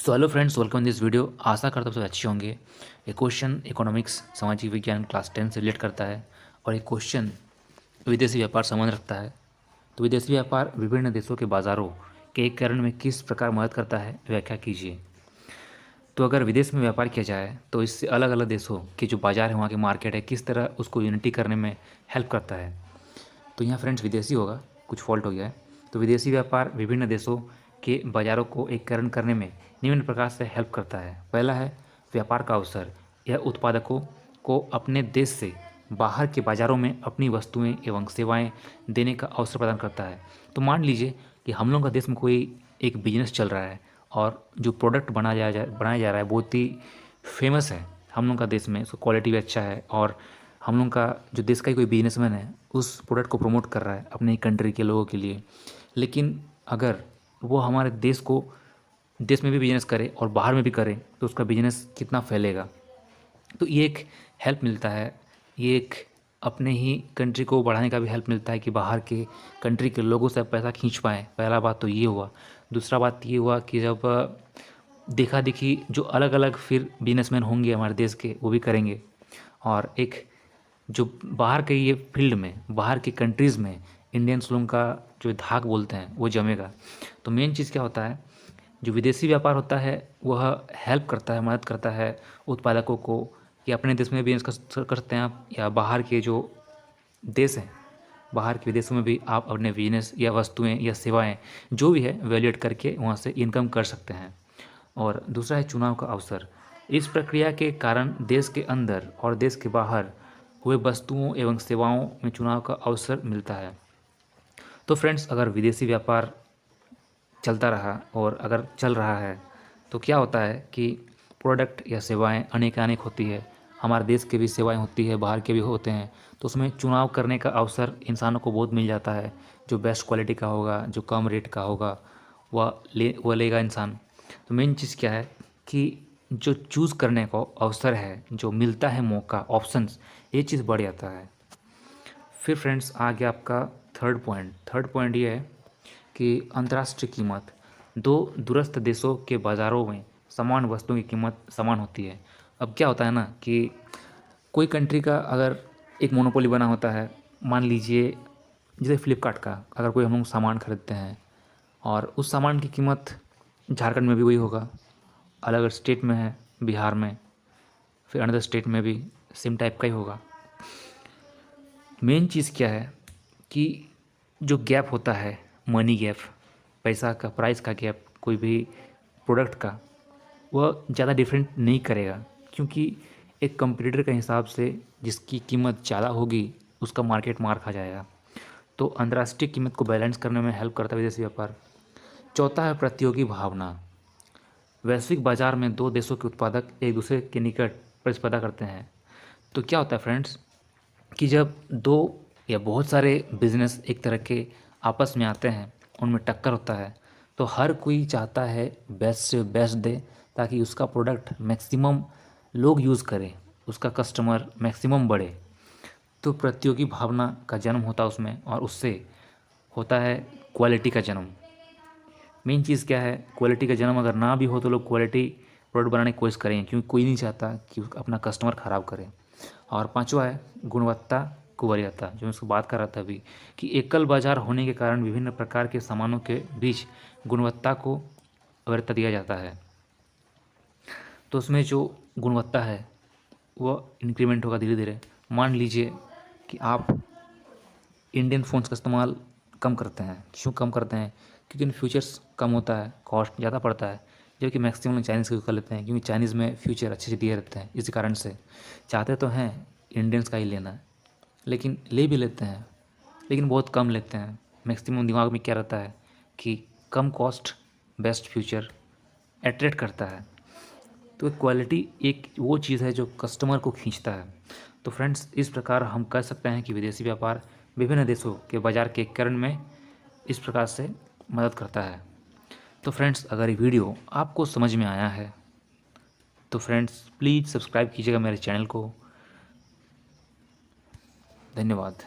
So hello friends, welcome in this video. आशा करता हूँ सब अच्छे होंगे। एक क्वेश्चन इकोनॉमिक्स सामाजिक विज्ञान क्लास 10 से रिलेट करता है और एक क्वेश्चन विदेशी व्यापार संबंध रखता है। तो विदेशी व्यापार विभिन्न देशों के बाज़ारों के एकीकरण में किस प्रकार मदद करता है, व्याख्या कीजिए। तो अगर विदेश में व्यापार किया जाए तो इससे अलग अलग देशों के जो बाज़ार है, वहाँ के मार्केट है, किस तरह उसको यूनिटी करने में हेल्प करता है। तो यहाँ फ्रेंड्स विदेशी होगा, कुछ फॉल्ट हो गया है। तो विदेशी व्यापार विभिन्न देशों के बाज़ारों को एकीकरण करने में निम्न प्रकार से हेल्प करता है। पहला है व्यापार का अवसर। यह उत्पादकों को अपने देश से बाहर के बाज़ारों में अपनी वस्तुएं एवं सेवाएं देने का अवसर प्रदान करता है। तो मान लीजिए कि हम लोग का देश में कोई एक बिजनेस चल रहा है और जो प्रोडक्ट बनाया जा रहा है बहुत ही फेमस है हम लोग का देश में, उसका क्वालिटी भी अच्छा है और हम लोग का जो देश का ही कोई बिजनेसमैन है उस प्रोडक्ट को प्रमोट कर रहा है अपने कंट्री के लोगों के लिए। लेकिन अगर वो हमारे देश में भी बिजनेस करे और बाहर में भी करे तो उसका बिजनेस कितना फैलेगा। तो ये एक हेल्प मिलता है, ये एक अपने ही कंट्री को बढ़ाने का भी हेल्प मिलता है कि बाहर के कंट्री के लोगों से पैसा खींच पाएँ। पहला बात तो ये हुआ। दूसरा बात ये हुआ कि जब देखा देखी जो अलग अलग फिर बिजनेसमैन होंगे हमारे देश के, वो भी करेंगे और एक जो बाहर के ये फील्ड में, बाहर की कंट्रीज़ में इंडियंस लोगों का जो धाक बोलते हैं वो जमेगा। तो मेन चीज़ क्या होता है, जो विदेशी व्यापार होता है वह हेल्प करता है, मदद करता है उत्पादकों को कि अपने देश में बिजनेस कर सकते हैं आप, या बाहर के जो देश हैं, बाहर के विदेशों में भी आप अपने बिजनेस या वस्तुएं या सेवाएं जो भी है वैल्यूएट करके वहाँ से इनकम कर सकते हैं। और दूसरा है चुनाव का अवसर। इस प्रक्रिया के कारण देश के अंदर और देश के बाहर हुए वस्तुओं एवं सेवाओं में चुनाव का अवसर मिलता है। तो फ्रेंड्स, अगर विदेशी व्यापार चलता रहा और अगर चल रहा है तो क्या होता है कि प्रोडक्ट या सेवाएं अनेकानेक होती है। हमारे देश के भी सेवाएं होती है, बाहर के भी होते हैं। तो उसमें चुनाव करने का अवसर इंसानों को बहुत मिल जाता है। जो बेस्ट क्वालिटी का होगा, जो कम रेट का होगा, वह लेगा इंसान। तो मेन चीज़ क्या है कि जो चूज़ करने का अवसर है, जो मिलता है मौका, ऑप्शंस, ये चीज़ बढ़ जाता है। फिर फ्रेंड्स आ गया आपका थर्ड पॉइंट ये है कि अंतर्राष्ट्रीय कीमत। दो दूरस्थ देशों के बाज़ारों में समान वस्तुओं की कीमत समान होती है। अब क्या होता है ना कि कोई कंट्री का अगर एक मोनोपोली बना होता है, मान लीजिए जैसे फ्लिपकार्ट का, अगर कोई हम लोग सामान खरीदते हैं और उस सामान की कीमत झारखंड में भी वही होगा, अलग स्टेट में है, बिहार में, फिर अनदर स्टेट में भी सेम टाइप का ही होगा। मेन चीज़ क्या है कि जो गैप होता है, मनी गैप, पैसा का, प्राइस का गैप, कोई भी प्रोडक्ट का, वह ज़्यादा डिफरेंट नहीं करेगा क्योंकि एक कंपटीटर के हिसाब से जिसकी कीमत ज़्यादा होगी उसका मार्केट मार खा जाएगा। तो अंतर्राष्ट्रीय कीमत को बैलेंस करने में हेल्प करता है विदेशी व्यापार। चौथा है प्रतियोगी भावना। वैश्विक बाजार में दो देशों के उत्पादक एक दूसरे के निकट प्रतिस्पर्धा करते हैं। तो क्या होता है फ्रेंड्स कि जब दो या बहुत सारे बिजनेस एक तरह के आपस में आते हैं, उनमें टक्कर होता है, तो हर कोई चाहता है बेस्ट से बेस्ट दे ताकि उसका प्रोडक्ट मैक्सिमम लोग यूज़ करें, उसका कस्टमर मैक्सिमम बढ़े। तो प्रतियोगी भावना का जन्म होता है उसमें और उससे होता है क्वालिटी का जन्म। मेन चीज़ क्या है, क्वालिटी का जन्म अगर ना भी हो तो लोग क्वालिटी प्रोडक्ट बनाने की कोशिश करें क्योंकि कोई नहीं चाहता कि अपना कस्टमर ख़राब करे। और पांचवा है गुणवत्ता को वरीयता, जो मैं उसको बात कर रहा था अभी, कि एकल बाजार होने के कारण विभिन्न प्रकार के सामानों के बीच गुणवत्ता को वरीयता दिया जाता है। तो उसमें जो गुणवत्ता है वो इंक्रीमेंट होगा धीरे धीरे। मान लीजिए कि आप इंडियन फ़ोन्स का इस्तेमाल कम करते हैं। क्यों कम करते हैं? क्योंकि इन फीचर्स कम होता है, कॉस्ट ज़्यादा पड़ता है, जबकि मैक्सिमम लोग चाइनीज़ का यूज़ कर लेते हैं क्योंकि चाइनीज़ में फीचर अच्छे से दिए रहते हैं। इसी कारण से चाहते तो हैं इंडियंस का ही लेना, लेकिन ले भी लेते हैं, लेकिन बहुत कम लेते हैं। मैक्सिमम दिमाग में क्या रहता है कि कम कॉस्ट, बेस्ट फ्यूचर अट्रैक्ट करता है। तो क्वालिटी एक वो चीज़ है जो कस्टमर को खींचता है। तो फ्रेंड्स, इस प्रकार हम कह सकते हैं कि विदेशी व्यापार विभिन्न देशों के बाज़ार के एकीकरण में इस प्रकार से मदद करता है। तो फ्रेंड्स, अगर ये वीडियो आपको समझ में आया है तो फ्रेंड्स प्लीज़ सब्सक्राइब कीजिएगा मेरे चैनल को। धन्यवाद।